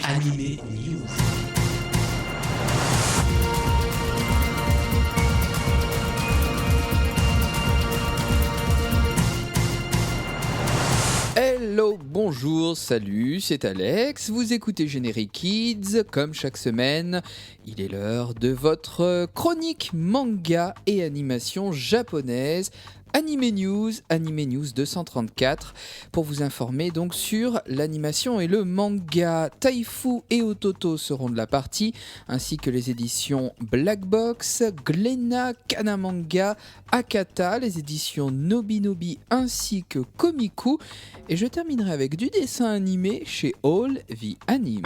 Anime News. Hello, bonjour, salut, c'est Alex, vous écoutez Générique Kids, comme chaque semaine, il est l'heure de votre chronique manga et animation japonaise, Anime News 234, pour vous informer donc sur l'animation et le manga. Taifu et Ototo seront de la partie, ainsi que les éditions Black Box, Glénat, Kana Manga, Akata, les éditions Nobinobi ainsi que Komiku. Et je terminerai avec du dessin animé chez All the Anime.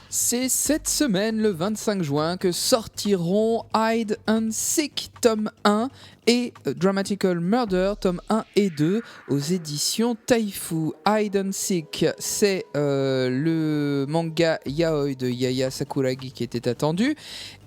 C'est cette semaine, le 25 juin, que sortiront Hide and Seek tome 1 et Dramatical Murder tome 1 et 2 aux éditions Taifu. Hide and Seek, c'est le manga yaoi de Yaya Sakuragi qui était attendu.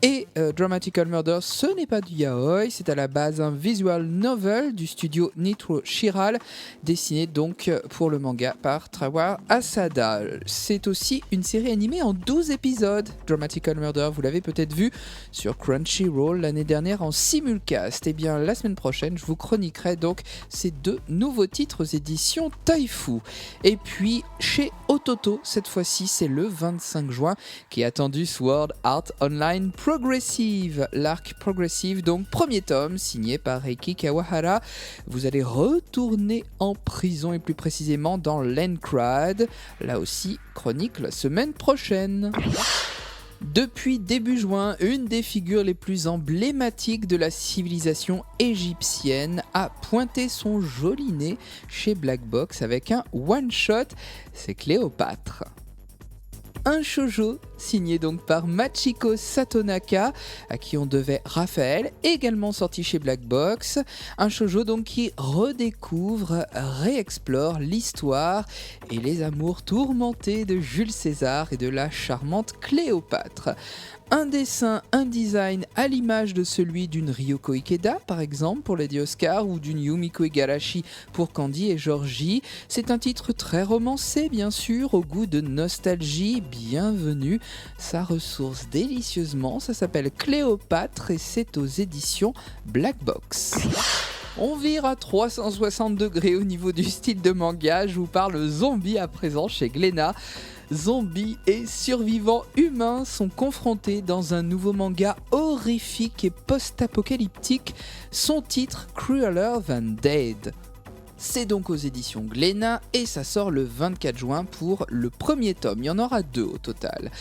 Et Dramatical Murder, ce n'est pas du yaoi, c'est à la base un visual novel du studio Nitro Chiral, dessiné donc pour le manga par Trawar Asada. C'est aussi une série animée en 12 épisodes. Dramatical Murder, vous l'avez peut-être vu sur Crunchyroll l'année dernière en simulcast. Et bien la semaine prochaine, je vous chroniquerai donc ces deux nouveaux titres aux éditions Taifu. Et puis chez Ototo, cette fois-ci, c'est le 25 juin qui est attendu Sword Art Online Progressive, l'arc Progressive, donc premier tome signé par Reiki Kawahara. Vous allez retourner en prison et plus précisément dans l'Encrad. Là aussi, chronique la semaine prochaine. Depuis début juin, une des figures les plus emblématiques de la civilisation égyptienne a pointé son joli nez chez Black Box avec un one-shot, c'est Cléopâtre. Un shoujo signé donc par Machiko Satonaka, à qui on devait Raphaël, également sorti chez Black Box. Un shoujo donc qui redécouvre, réexplore l'histoire et les amours tourmentés de Jules César et de la charmante Cléopâtre. Un dessin, un design à l'image de celui d'une Ryoko Ikeda, par exemple, pour Lady Oscar, ou d'une Yumiko Igarashi pour Candy et Georgie. C'est un titre très romancé, bien sûr, au goût de nostalgie. Bienvenue, ça ressource délicieusement. Ça s'appelle Cléopâtre et c'est aux éditions Black Box. On vire à 360 degrés au niveau du style de manga. Je vous parle zombie à présent chez Glénat. Zombies et survivants humains sont confrontés dans un nouveau manga horrifique et post-apocalyptique, son titre Crueler Than Dead. C'est donc aux éditions Glénat et ça sort le 24 juin pour le premier tome. Il y en aura 2 au total.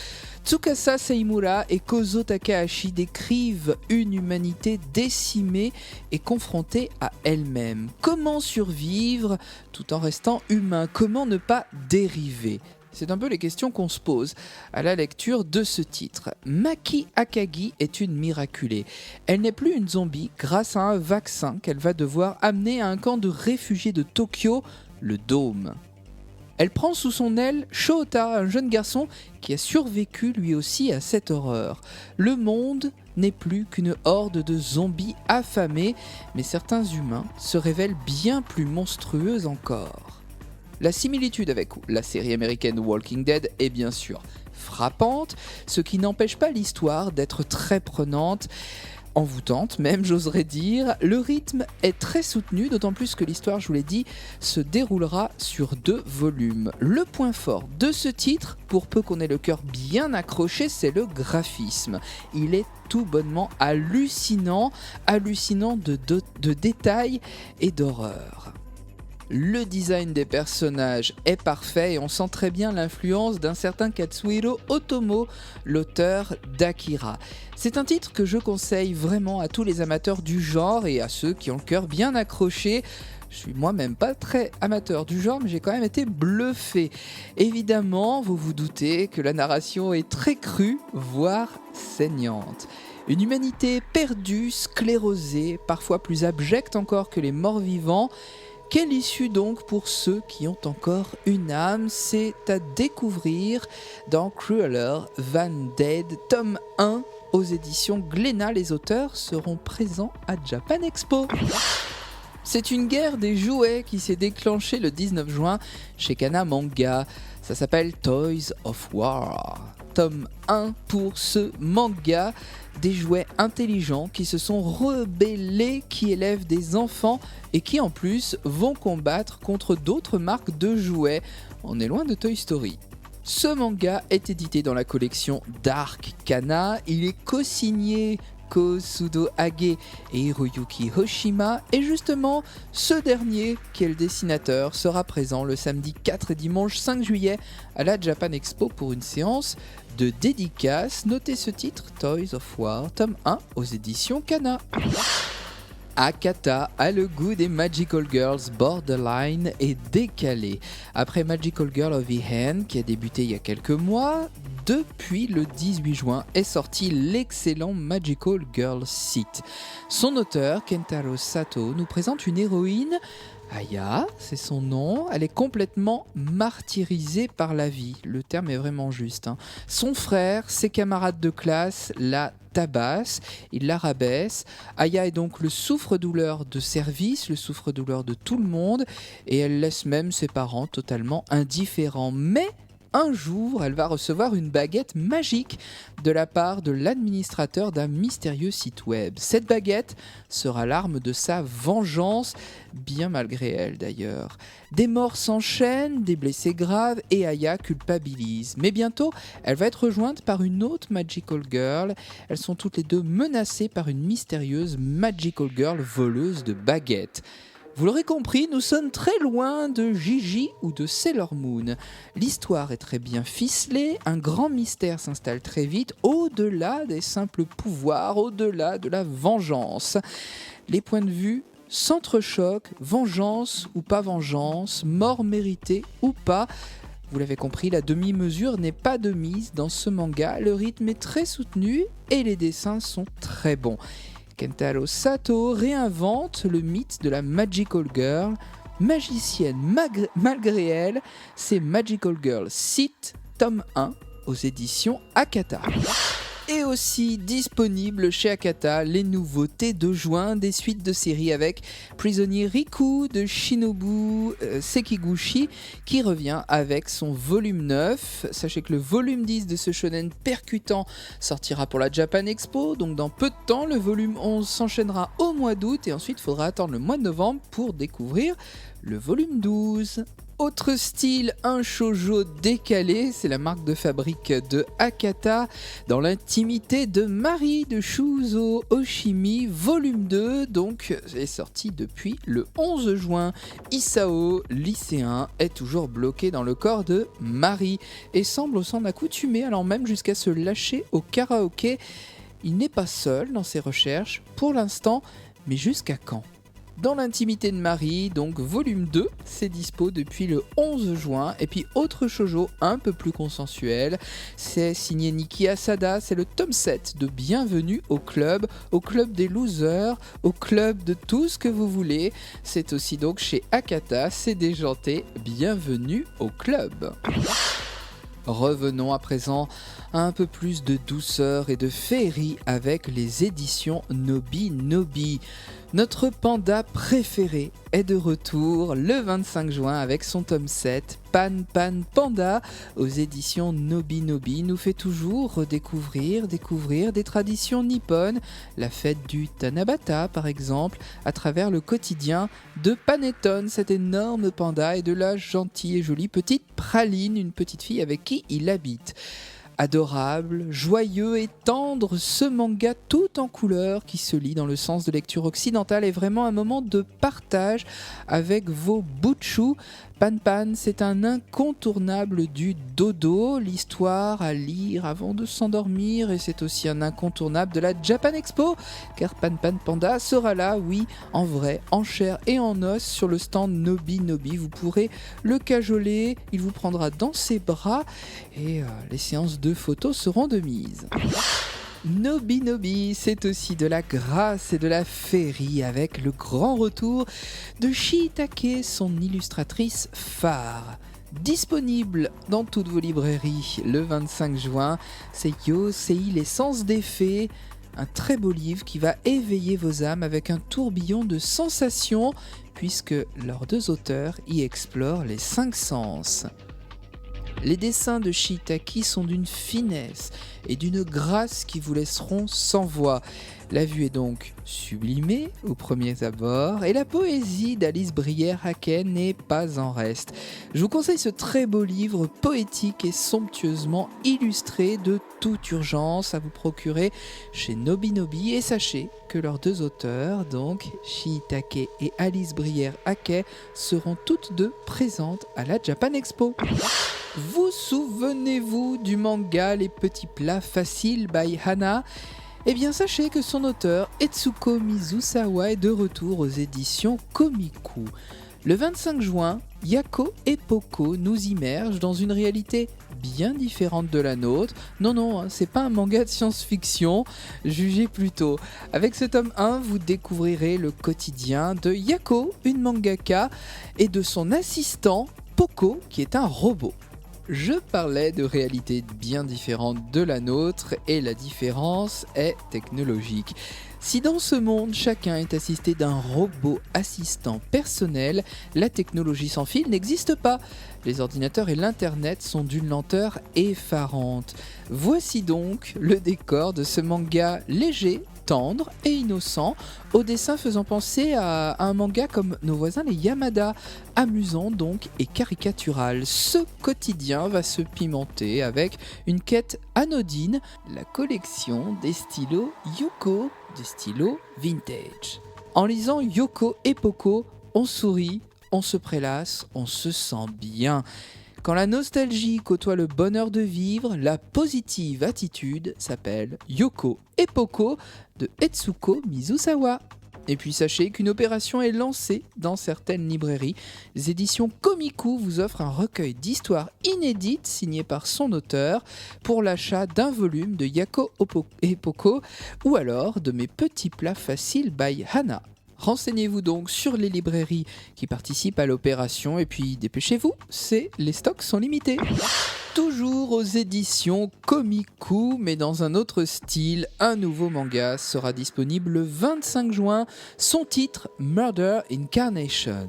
Tsukasa Seimura et Kozo Takahashi décrivent une humanité décimée et confrontée à elle-même. Comment survivre tout en restant humain? Comment ne pas dériver? C'est un peu les questions qu'on se pose à la lecture de ce titre. Maki Akagi est une miraculée. Elle n'est plus une zombie grâce à un vaccin qu'elle va devoir amener à un camp de réfugiés de Tokyo, le Dôme. Elle prend sous son aile Shota, un jeune garçon qui a survécu lui aussi à cette horreur. Le monde n'est plus qu'une horde de zombies affamés, mais certains humains se révèlent bien plus monstrueux encore. La similitude avec la série américaine Walking Dead est bien sûr frappante, ce qui n'empêche pas l'histoire d'être très prenante, envoûtante même j'oserais dire. Le rythme est très soutenu, d'autant plus que l'histoire, je vous l'ai dit, se déroulera sur 2 volumes. Le point fort de ce titre, pour peu qu'on ait le cœur bien accroché, c'est le graphisme. Il est tout bonnement hallucinant de détails et d'horreur. Le design des personnages est parfait et on sent très bien l'influence d'un certain Katsuhiro Otomo, l'auteur d'Akira. C'est un titre que je conseille vraiment à tous les amateurs du genre et à ceux qui ont le cœur bien accroché. Je suis moi-même pas très amateur du genre, mais j'ai quand même été bluffé. Évidemment, vous vous doutez que la narration est très crue, voire saignante. Une humanité perdue, sclérosée, parfois plus abjecte encore que les morts-vivants. Quelle issue donc pour ceux qui ont encore une âme? C'est à découvrir dans Crueler Than Dead, tome 1, aux éditions Glénat. Les auteurs seront présents à Japan Expo. C'est une guerre des jouets qui s'est déclenchée le 19 juin chez Kana Manga. Ça s'appelle Toys of War. Tome 1 pour ce manga, des jouets intelligents qui se sont rebellés, qui élèvent des enfants et qui en plus vont combattre contre d'autres marques de jouets. On est loin de Toy Story. Ce manga est édité dans la collection Dark Kana, il est co-signé Kosudo Age et Hiroyuki Hoshima, et justement ce dernier, qui est le dessinateur, sera présent le samedi 4 et dimanche 5 juillet à la Japan Expo pour une séance de dédicace. Notez ce titre, Toys of War, tome 1 aux éditions Kana. Akata a le goût des Magical Girls borderline et décalé. Après Magical Girl of the Hand, qui a débuté il y a quelques mois, depuis le 18 juin est sorti l'excellent Magical Girl Seat. Son auteur, Kentaro Sato, nous présente une héroïne, Aya, c'est son nom, elle est complètement martyrisée par la vie, le terme est vraiment juste. Son frère, ses camarades de classe la tabassent, ils la rabaissent. Aya est donc le souffre-douleur de service, le souffre-douleur de tout le monde, et elle laisse même ses parents totalement indifférents. Mais un jour, elle va recevoir une baguette magique de la part de l'administrateur d'un mystérieux site web. Cette baguette sera l'arme de sa vengeance, bien malgré elle d'ailleurs. Des morts s'enchaînent, des blessés graves, et Aya culpabilise. Mais bientôt, elle va être rejointe par une autre Magical Girl. Elles sont toutes les deux menacées par une mystérieuse Magical Girl voleuse de baguettes. Vous l'aurez compris, nous sommes très loin de Gigi ou de Sailor Moon. L'histoire est très bien ficelée, un grand mystère s'installe très vite, au-delà des simples pouvoirs, au-delà de la vengeance. Les points de vue s'entrechoquent, vengeance ou pas vengeance, mort méritée ou pas. Vous l'avez compris, la demi-mesure n'est pas de mise dans ce manga, le rythme est très soutenu et les dessins sont très bons. Kentaro Sato réinvente le mythe de la Magical Girl. Magicienne malgré elle, c'est Magical Girl Seat, tome 1 aux éditions Akata. Et aussi disponible chez Akata les nouveautés de juin, des suites de séries avec Prisonnier Riku de Shinobu Sekiguchi qui revient avec son volume 9. Sachez que le volume 10 de ce shonen percutant sortira pour la Japan Expo, donc dans peu de temps. Le volume 11 s'enchaînera au mois d'août et ensuite il faudra attendre le mois de novembre pour découvrir le volume 12. Autre style, un shoujo décalé, c'est la marque de fabrique de Akata, dans l'intimité de Marie de Shuzo Oshimi, volume 2, donc est sorti depuis le 11 juin. Isao, lycéen, est toujours bloqué dans le corps de Marie et semble s'en accoutumer, allant même jusqu'à se lâcher au karaoké. Il n'est pas seul dans ses recherches, pour l'instant, mais jusqu'à quand ? Dans l'intimité de Marie, donc volume 2, c'est dispo depuis le 11 juin. Et puis autre shoujo un peu plus consensuel, c'est signé Niki Asada, c'est le tome 7 de Bienvenue au club des losers, au club de tout ce que vous voulez. C'est aussi donc chez Akata, c'est déjanté, bienvenue au club. Revenons à présent à un peu plus de douceur et de féerie avec les éditions Nobi Nobi. Notre panda préféré est de retour le 25 juin avec son tome 7, Pan Pan Panda, aux éditions Nobi Nobi. Nous fait toujours redécouvrir des traditions nippones, la fête du Tanabata par exemple, à travers le quotidien de Panettone, cet énorme panda, et de la gentille et jolie petite Praline, une petite fille avec qui il habite. Adorable, joyeux et tendre, ce manga tout en couleurs qui se lit dans le sens de lecture occidentale est vraiment un moment de partage avec vos bouts de chou. Pan Pan, c'est un incontournable du dodo, l'histoire à lire avant de s'endormir, et c'est aussi un incontournable de la Japan Expo, car Pan Pan Panda sera là, oui, en vrai, en chair et en os, sur le stand Nobi Nobi. Vous pourrez le cajoler, il vous prendra dans ses bras, et les séances de photos seront de mise. Nobi Nobi, c'est aussi de la grâce et de la féerie avec le grand retour de Shiitake, son illustratrice phare. Disponible dans toutes vos librairies le 25 juin, c'est Yosei, l'essence des fées, un très beau livre qui va éveiller vos âmes avec un tourbillon de sensations puisque leurs deux auteurs y explorent les 5 sens. Les dessins de Shiitake sont d'une finesse et d'une grâce qui vous laisseront sans voix. La vue est donc sublimée au premier abord et la poésie d'Alice Brière-Haquet n'est pas en reste. Je vous conseille ce très beau livre poétique et somptueusement illustré de toute urgence à vous procurer chez Nobinobi, et sachez que leurs deux auteurs, donc Shiitake et Alice Brière-Haquet, seront toutes deux présentes à la Japan Expo. Vous souvenez-vous du manga Les Petits Plats Faciles by Hana ? Eh bien, sachez que son auteur, Etsuko Mizusawa, est de retour aux éditions Komiku. Le 25 juin, Yako et Poko nous immergent dans une réalité bien différente de la nôtre. Non, c'est pas un manga de science-fiction, jugez plutôt. Avec ce tome 1, vous découvrirez le quotidien de Yako, une mangaka, et de son assistant, Poko, qui est un robot. Je parlais de réalités bien différentes de la nôtre et la différence est technologique. Si dans ce monde, chacun est assisté d'un robot assistant personnel, la technologie sans fil n'existe pas. Les ordinateurs et l'Internet sont d'une lenteur effarante. Voici donc le décor de ce manga léger, tendre et innocent, au dessin faisant penser à un manga comme nos voisins les Yamada, amusant donc et caricatural. Ce quotidien va se pimenter avec une quête anodine, la collection des stylos Yoko, des stylos vintage. En lisant Yoko et Poko, on sourit, on se prélasse, on se sent bien. Quand la nostalgie côtoie le bonheur de vivre, la positive attitude s'appelle Yoko et Poko de Etsuko Mizusawa. Et puis sachez qu'une opération est lancée dans certaines librairies. Les éditions Komiku vous offrent un recueil d'histoires inédites signé par son auteur pour l'achat d'un volume de Yako et Poko ou alors de Mes Petits Plats Faciles by Hana. Renseignez-vous donc sur les librairies qui participent à l'opération et puis dépêchez-vous, les stocks sont limités. Toujours aux éditions Komiku, mais dans un autre style, un nouveau manga sera disponible le 25 juin. Son titre, Murder Incarnation.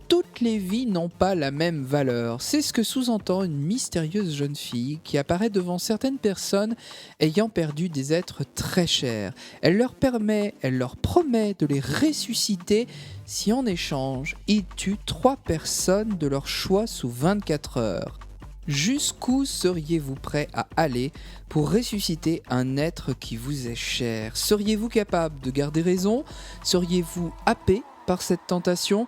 Toutes les vies n'ont pas la même valeur. C'est ce que sous-entend une mystérieuse jeune fille qui apparaît devant certaines personnes ayant perdu des êtres très chers. Elle leur promet de les ressusciter si en échange, ils tuent 3 personnes de leur choix sous 24 heures. Jusqu'où seriez-vous prêt à aller pour ressusciter un être qui vous est cher ? Seriez-vous capable de garder raison ? Seriez-vous happé par cette tentation ?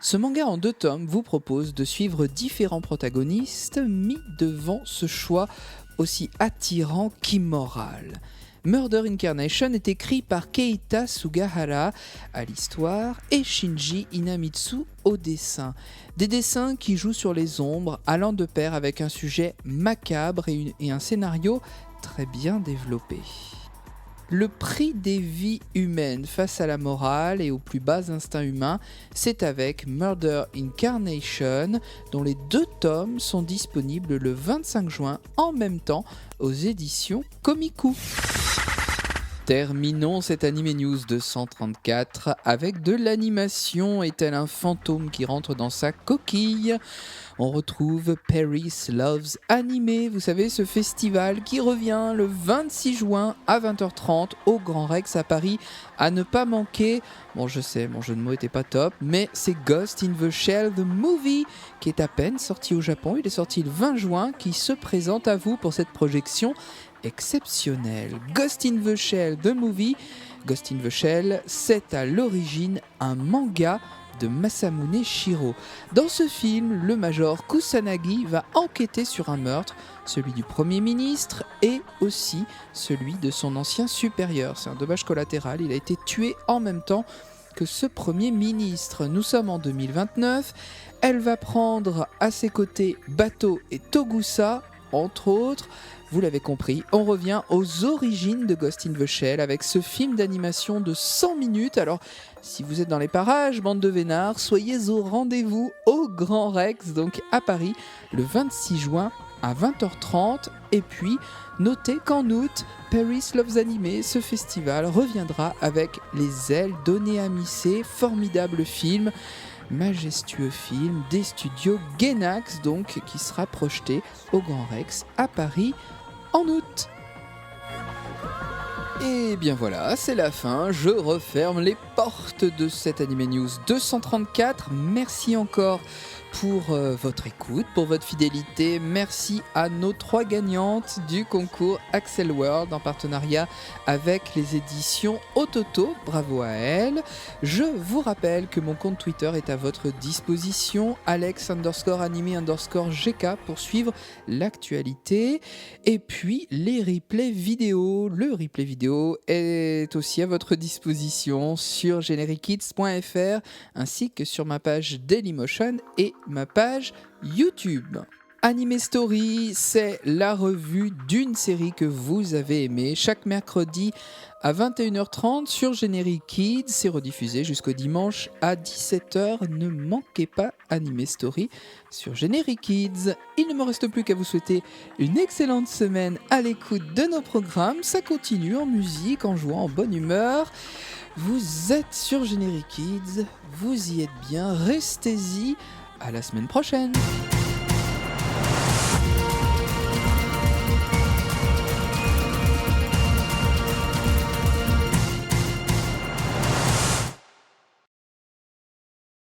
Ce manga en 2 tomes vous propose de suivre différents protagonistes mis devant ce choix aussi attirant qu'immoral. Murder Incarnation est écrit par Keita Sugahara à l'histoire et Shinji Inamitsu au dessin. Des dessins qui jouent sur les ombres, allant de pair avec un sujet macabre et un scénario très bien développé. Le prix des vies humaines face à la morale et aux plus bas instincts humains, c'est avec Murder Incarnation, dont les 2 tomes sont disponibles le 25 juin en même temps aux éditions Komiku. Terminons cette Anime News 234 avec de l'animation et tel un fantôme qui rentre dans sa coquille. On retrouve Paris Loves Anime, vous savez, ce festival qui revient le 26 juin à 20h30 au Grand Rex à Paris, à ne pas manquer. Bon, je sais, mon jeu de mots était pas top, mais c'est Ghost in the Shell, the movie, qui est à peine sorti au Japon. Il est sorti le 20 juin, qui se présente à vous pour cette projection exceptionnelle. Ghost in the Shell, the movie. Ghost in the Shell, c'est à l'origine un manga de Masamune Shiro. Dans ce film, le major Kusanagi va enquêter sur un meurtre, celui du Premier ministre et aussi celui de son ancien supérieur. C'est un dommage collatéral, il a été tué en même temps que ce Premier ministre. Nous sommes en 2029, elle va prendre à ses côtés Bato et Togusa, entre autres. Vous l'avez compris, on revient aux origines de Ghost in the Shell avec ce film d'animation de 100 minutes. Alors, si vous êtes dans les parages, bande de vénards, soyez au rendez-vous au Grand Rex, donc à Paris, le 26 juin à 20h30. Et puis, notez qu'en août, Paris Loves Anime, ce festival, reviendra avec Les Ailes données à Missé, formidable film. majestueux film des studios Gainax, donc, qui sera projeté au Grand Rex à Paris en août. Et bien voilà, c'est la fin, je referme les portes de cette Anime News 234. Merci encore pour votre écoute, pour votre fidélité. Merci à nos 3 gagnantes du concours Axel World en partenariat avec les éditions Ototo. Bravo à elles. Je vous rappelle que mon compte Twitter est à votre disposition, Alex_anime_GK, pour suivre l'actualité. Et puis les replays vidéo. Le replay vidéo est aussi à votre disposition sur generikids.fr ainsi que sur ma page Dailymotion et ma page YouTube. Anime Story, c'est la revue d'une série que vous avez aimée chaque mercredi à 21h30 sur Generic Kids. C'est rediffusé jusqu'au dimanche à 17h. Ne manquez pas Anime Story sur Generic Kids. Il ne me reste plus qu'à vous souhaiter une excellente semaine à l'écoute de nos programmes. Ça continue en musique, en jouant, en bonne humeur. Vous êtes sur Generic Kids, vous y êtes bien, restez-y. À la semaine prochaine.